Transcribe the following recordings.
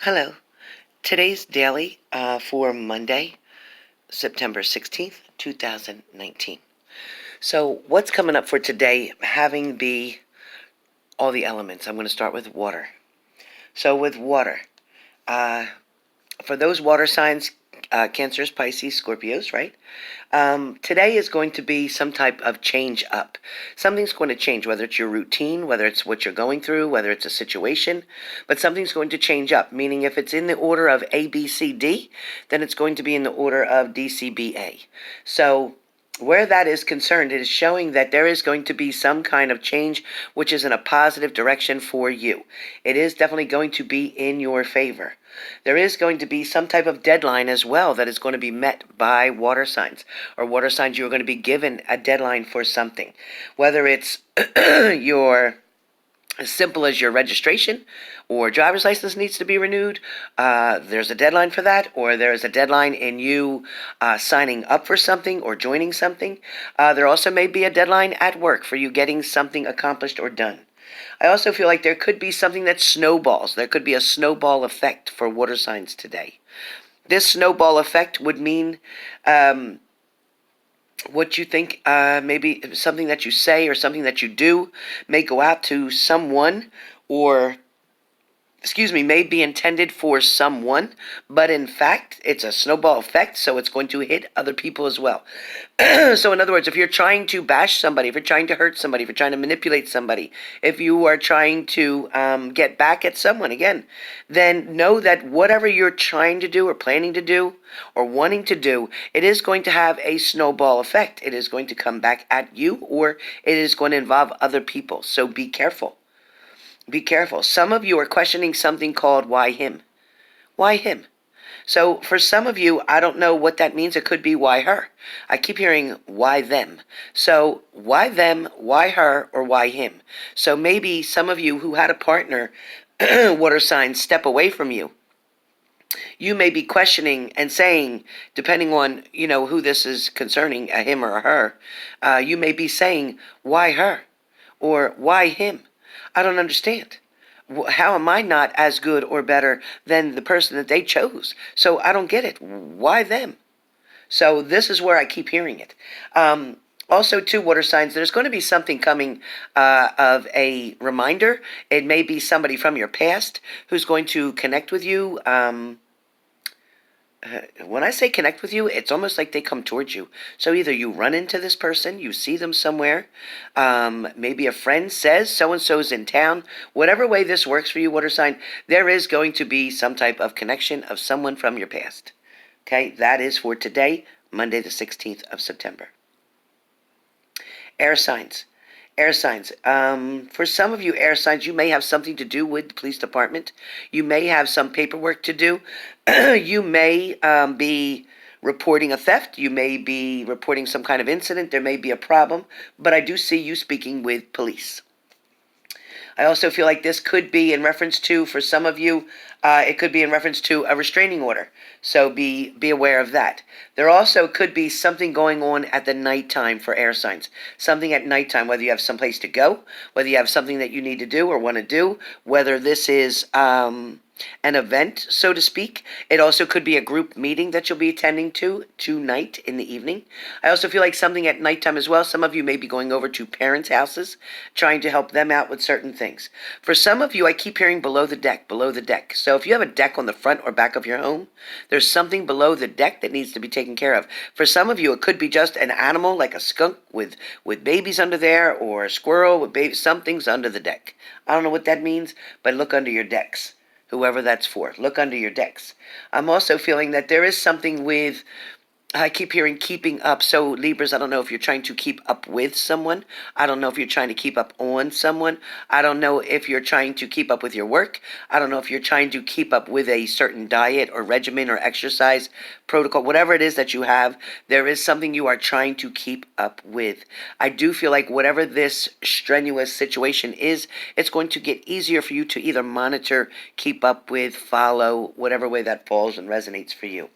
Hello. Today's daily for Monday, September 16th, 2019. So what's coming up for today, having all the elements? I'm going to start with water. So with water, for those water signs, Cancers, Pisces, Scorpios, right? Today is going to be some type of change up. Something's going to change, whether it's your routine, whether it's what you're going through, whether it's a situation, but something's going to change up, meaning if it's in the order of A, B, C, D, then it's going to be in the order of D, C, B, A. So where that is concerned, it is showing that there is going to be some kind of change which is in a positive direction for you. It is definitely going to be in your favor. There is going to be some type of deadline as well that is going to be met by water signs, or water signs you're going to be given a deadline for something. Whether it's as simple as your registration or driver's license needs to be renewed, there's a deadline for that, or there's a deadline in you signing up for something or joining something. There also may be a deadline at work for you getting something accomplished or done. I also feel like there could be something that snowballs. There could be a snowball effect for water signs today. This snowball effect would mean what you think, maybe something that you say or something that you do may go out to someone, or may be intended for someone, but in fact, it's a snowball effect, so it's going to hit other people as well. So in other words, if you're trying to bash somebody, if you're trying to hurt somebody, if you're trying to manipulate somebody, if you are trying to get back at someone again, then know that whatever you're trying to do or planning to do or wanting to do, it is going to have a snowball effect. It is going to come back at you, or it is going to involve other people. So be careful. Be careful. Some of you are questioning something called why him? Why him? So for some of you, I don't know what that means. It could be why her. I keep hearing why them. So why them, why her, or why him? So maybe some of you who had a partner, water sign, step away from you. You may be questioning and saying, depending on, who this is concerning, a him or a her, you may be saying, why her? Or why him? I don't understand. How am I not as good or better than the person that they chose? So I don't get it. Why them? So this is where I keep hearing it. Also, too, water signs, there's going to be something coming of a reminder. It may be somebody from your past who's going to connect with you. When I say connect with you, it's almost like they come towards you. So either you run into this person, you see them somewhere, maybe a friend says so-and-so's in town. Whatever way this works for you, water sign, there is going to be some type of connection of someone from your past. Okay, that is for today, Monday the 16th of September. Air signs. Air signs. For some of you air signs, you may have something to do with the police department. You may have some paperwork to do. You may be reporting a theft. You may be reporting some kind of incident. There may be a problem. But I do see you speaking with police. I also feel like this could be in reference to, for some of you, it could be in reference to a restraining order. So be aware of that. There also could be something going on at the nighttime for air signs. Something at nighttime, whether you have someplace to go, whether you have something that you need to do or want to do, whether this is an event, so to speak. It also could be a group meeting that you'll be attending to tonight in the evening. I also feel like something at nighttime as well. Some of you may be going over to parents' houses, trying to help them out with certain things. For some of you, I keep hearing below the deck, below the deck. So if you have a deck on the front or back of your home, there's something below the deck that needs to be taken care of. For some of you, it could be just an animal like a skunk with babies under there, or a squirrel with babies. Something's under the deck. I don't know what that means, but look under your decks. Whoever that's for, look under your decks. I'm also feeling that there is something with, I keep hearing keeping up. So Libras, I don't know if you're trying to keep up with someone. I don't know if you're trying to keep up on someone. I don't know if you're trying to keep up with your work. I don't know if you're trying to keep up with a certain diet or regimen or exercise protocol. Whatever it is that you have, there is something you are trying to keep up with. I do feel like whatever this strenuous situation is, it's going to get easier for you to either monitor, keep up with, follow, whatever way that falls and resonates for you.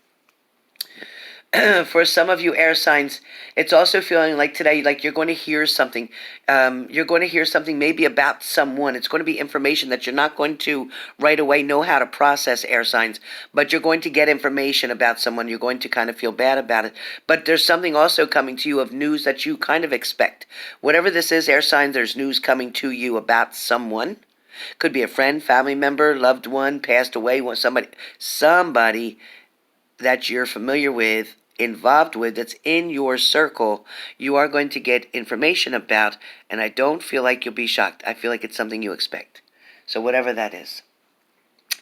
For some of you air signs, it's also feeling like today, like you're going to hear something. You're going to hear something maybe about someone. It's going to be information that you're not going to right away know how to process, air signs, but you're going to get information about someone. You're going to kind of feel bad about it. But there's something also coming to you of news that you kind of expect. Whatever this is, air signs, there's news coming to you about someone. Could be a friend, family member, loved one, passed away, somebody that you're familiar with, involved with, that's in your circle, you are going to get information about, and I don't feel like you'll be shocked. I feel like it's something you expect. So whatever that is.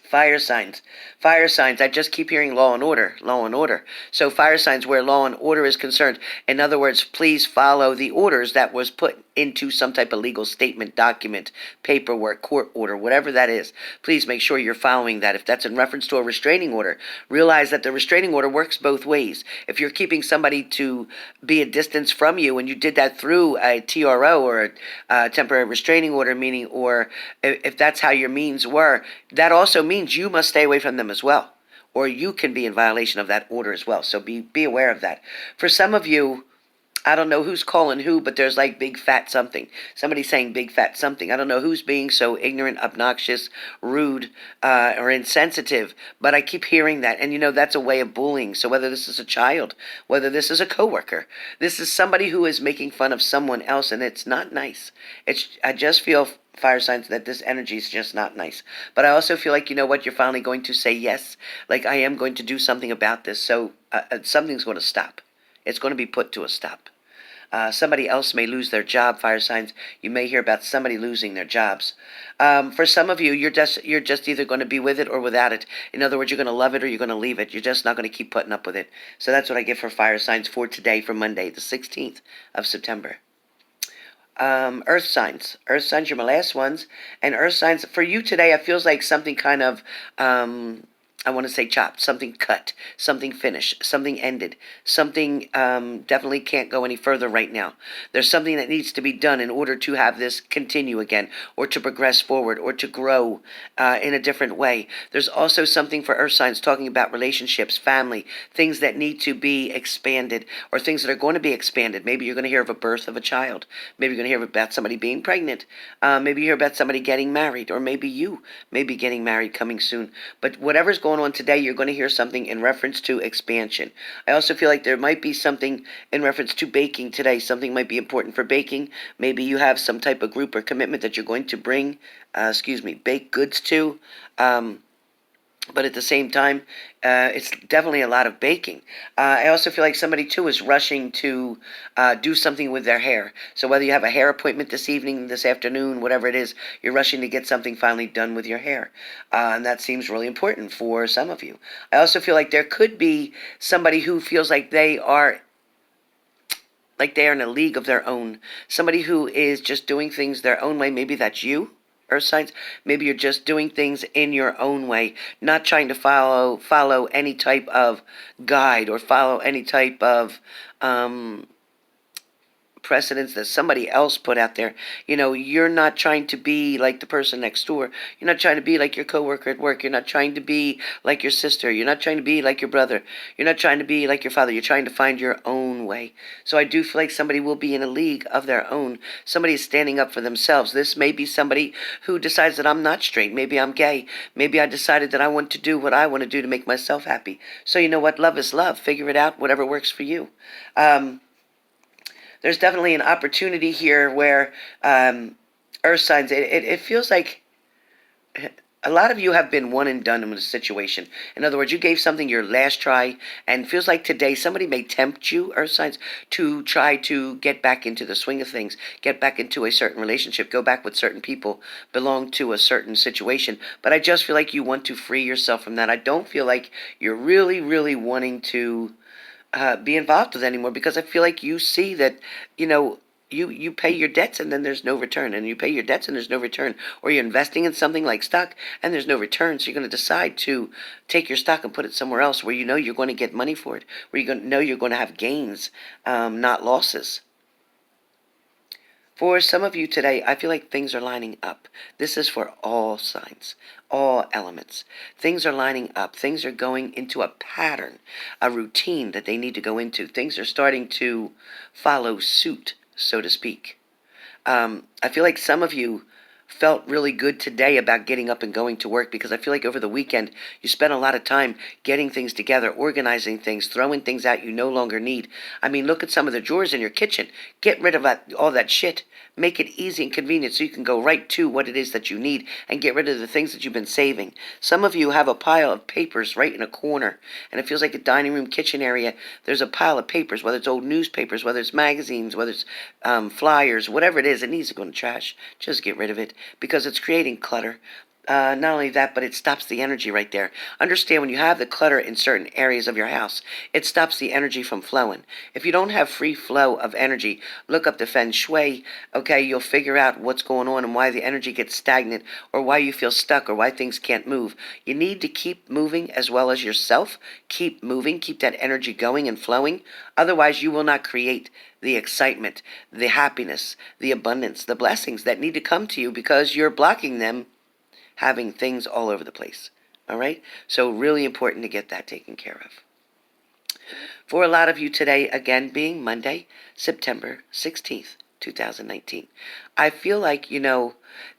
Fire signs. Fire signs, I just keep hearing law and order, law and order. So fire signs where law and order is concerned. In other words, please follow the orders that was put into some type of legal statement, document, paperwork, court order, whatever that is. Please make sure you're following that. If that's in reference to a restraining order, realize that the restraining order works both ways. If you're keeping somebody to be a distance from you and you did that through a TRO or a temporary restraining order, meaning, or if that's how your means were, that also means you must stay away from them as well, or you can be in violation of that order as well. So be aware of that. For some of you, I don't know who's calling who, but there's like big fat something. Somebody's saying big fat something. I don't know who's being so ignorant, obnoxious, rude, or insensitive, but I keep hearing that. And you know, that's a way of bullying. So whether this is a child, whether this is a coworker, this is somebody who is making fun of someone else, and it's not nice. I just feel, fire signs, that this energy is just not nice. But I also feel like, you know what, you're finally going to say yes. Like, I am going to do something about this. So something's going to stop. It's going to be put to a stop. Somebody else may lose their job, fire signs. You may hear about somebody losing their jobs. For some of you, you're just either going to be with it or without it. In other words, you're going to love it or you're going to leave it. You're just not going to keep putting up with it. So that's what I give for fire signs for today, for Monday, the 16th of September. Earth signs. Earth signs, you're my last ones. And earth signs, for you today, it feels like something kind of, I want to say chopped, something cut, something finished, something ended, something definitely can't go any further right now. There's something that needs to be done in order to have this continue again, or to progress forward, or to grow in a different way. There's also something for earth signs talking about relationships, family, things that need to be expanded, or things that are going to be expanded. Maybe you're going to hear of a birth of a child. Maybe you're going to hear about somebody being pregnant. Maybe you hear about somebody getting married, or maybe you may be getting married coming soon. But whatever's going on today, you're going to hear something in reference to expansion. I also feel like there might be something in reference to baking today. Something might be important for baking. Maybe you have some type of group or commitment that you're going to bring, baked goods to. But at the same time, it's definitely a lot of baking. I also feel like somebody, too, is rushing to do something with their hair. So whether you have a hair appointment this evening, this afternoon, whatever it is, you're rushing to get something finally done with your hair. And that seems really important for some of you. I also feel like there could be somebody who feels like they are in a league of their own. Somebody who is just doing things their own way. Maybe that's you. Earth signs, maybe you're just doing things in your own way, not trying to follow any type of guide or follow any type of precedents that somebody else put out there. You know, you're not trying to be like the person next door. You're not trying to be like your coworker at work. You're not trying to be like your sister. You're not trying to be like your brother. You're not trying to be like your father. You're trying to find your own way. So I do feel like somebody will be in a league of their own. Somebody is standing up for themselves. This may be somebody who decides that I'm not straight. Maybe I'm gay. Maybe I decided that I want to do what I want to do to make myself happy. So you know what? Love is love. Figure it out, whatever works for you. There's definitely an opportunity here where earth signs, it feels like a lot of you have been one and done in a situation. In other words, you gave something your last try, and feels like today somebody may tempt you, earth signs, to try to get back into the swing of things, get back into a certain relationship, go back with certain people, belong to a certain situation. But I just feel like you want to free yourself from that. I don't feel like you're really, really wanting to be involved with anymore, because I feel like you see that, you know, you pay your debts and then there's no return, and you pay your debts and there's no return, or you're investing in something like stock and there's no return, so you're going to decide to take your stock and put it somewhere else where you know you're going to get money for it, where you're going to know you're going to have gains, not losses. For some of you today, I feel like things are lining up. This is for all signs, all elements. Things are lining up. Things are going into a pattern, a routine that they need to go into. Things are starting to follow suit, so to speak. I feel like some of you felt really good today about getting up and going to work, because I feel like over the weekend you spent a lot of time getting things together, organizing things, throwing things out you no longer need. I mean, look at some of the drawers in your kitchen. Get rid of all that shit. Make it easy and convenient so you can go right to what it is that you need and get rid of the things that you've been saving. Some of you have a pile of papers right in a corner, and it feels like a dining room, kitchen area. There's a pile of papers, whether it's old newspapers, whether it's magazines, whether it's flyers, whatever it is. It needs to go in the trash. Just get rid of it, because it's creating clutter. Not only that, but it stops the energy right there. Understand, when you have the clutter in certain areas of your house, it stops the energy from flowing. If you don't have free flow of energy, look up the feng shui, okay? You'll figure out what's going on and why the energy gets stagnant, or why you feel stuck, or why things can't move. You need to keep moving, as well as yourself. Keep moving, keep that energy going and flowing. Otherwise, you will not create the excitement, the happiness, the abundance, the blessings that need to come to you, because you're blocking them, having things all over the place. All right? So really important to get that taken care of. For a lot of you today, again, being Monday, September 16th, 2019, I feel like,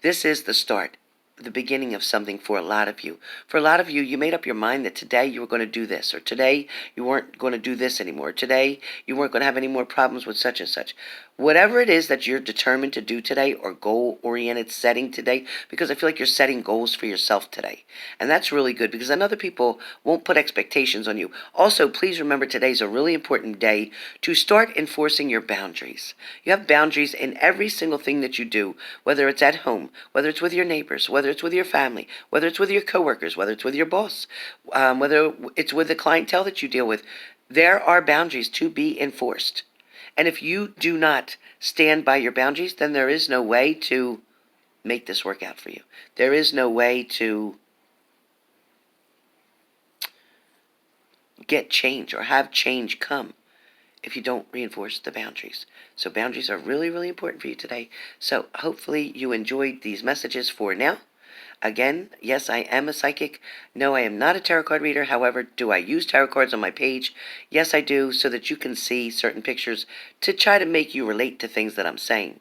this is the start, the beginning of something for a lot of you. For a lot of you, you made up your mind that today you were going to do this, or today you weren't going to do this anymore. Today you weren't going to have any more problems with such and such. Whatever it is that you're determined to do today, or goal-oriented setting today, because I feel like you're setting goals for yourself today. And that's really good, because then other people won't put expectations on you. Also, please remember, today's a really important day to start enforcing your boundaries. You have boundaries in every single thing that you do, whether it's at home, whether it's with your neighbors, whether it's with your family, whether it's with your coworkers, whether it's with your boss, whether it's with the clientele that you deal with. There are boundaries to be enforced. And if you do not stand by your boundaries, then there is no way to make this work out for you. There is no way to get change or have change come if you don't reinforce the boundaries. So boundaries are really, really important for you today. So hopefully you enjoyed these messages for now. Again, yes, I am a psychic. No, I am not a tarot card reader. However, do I use tarot cards on my page? Yes, I do, so that you can see certain pictures to try to make you relate to things that I'm saying.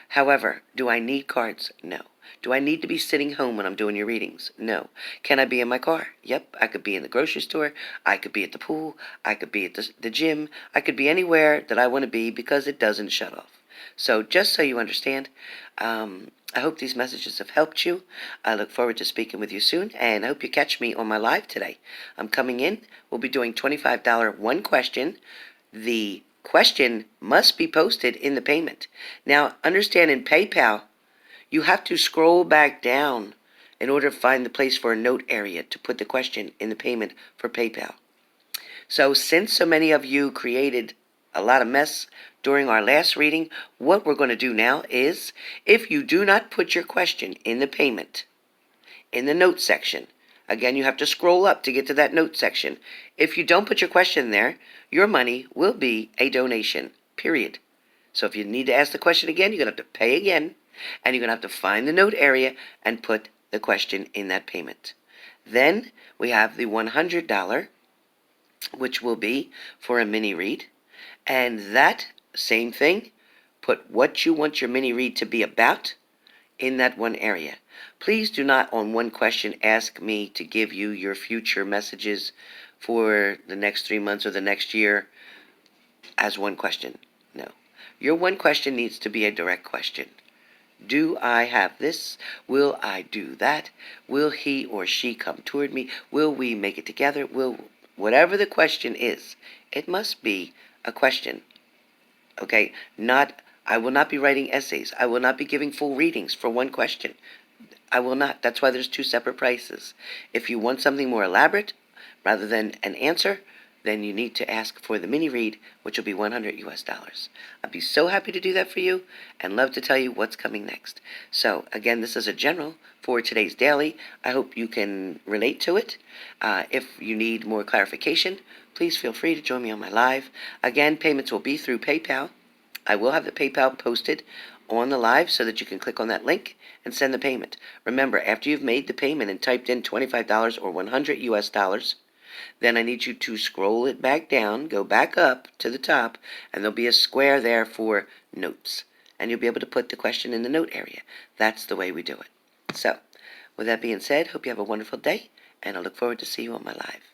However, do I need cards? No. Do I need to be sitting home when I'm doing your readings? No. Can I be in my car? Yep, I could be in the grocery store. I could be at the pool. I could be at the gym. I could be anywhere that I want to be, because it doesn't shut off. So just so you understand, I hope these messages have helped you. I look forward to speaking with you soon, and I hope you catch me on my live today. I'm coming in. We'll be doing $25 one question. The question must be posted in the payment. Now, understand, in PayPal, you have to scroll back down in order to find the place for a note area to put the question in the payment for PayPal. So since so many of you created a lot of mess during our last reading, what we're going to do now is, if you do not put your question in the payment, in the note section, again, you have to scroll up to get to that note section. If you don't put your question there, your money will be a donation, period. So if you need to ask the question again, you're going to have to pay again, and you're going to have to find the note area and put the question in that payment. Then we have the $100, which will be for a mini read. And that same thing, put what you want your mini read to be about in that one area. Please do not, on one question, ask me to give you your future messages for the next 3 months or the next year as one question. No. Your one question needs to be a direct question. Do I have this? Will I do that? Will he or she come toward me? Will we make it together? Whatever the question is, it must be a question. Okay? I will not be writing essays. I will not be giving full readings for one question. I will not. That's why there's 2 separate prices. If you want something more elaborate, rather than an answer, then you need to ask for the mini read, which will be $100 US. I'd be so happy to do that for you, and love to tell you what's coming next. So again, this is a general for today's daily. I hope you can relate to it. If you need more clarification, please feel free to join me on my live. Again, payments will be through PayPal. I will have the PayPal posted on the live so that you can click on that link and send the payment. Remember, after you've made the payment and typed in $25 or 100 US dollars, then I need you to scroll it back down, go back up to the top, and there'll be a square there for notes. And you'll be able to put the question in the note area. That's the way we do it. So, with that being said, hope you have a wonderful day, and I look forward to see you on my live.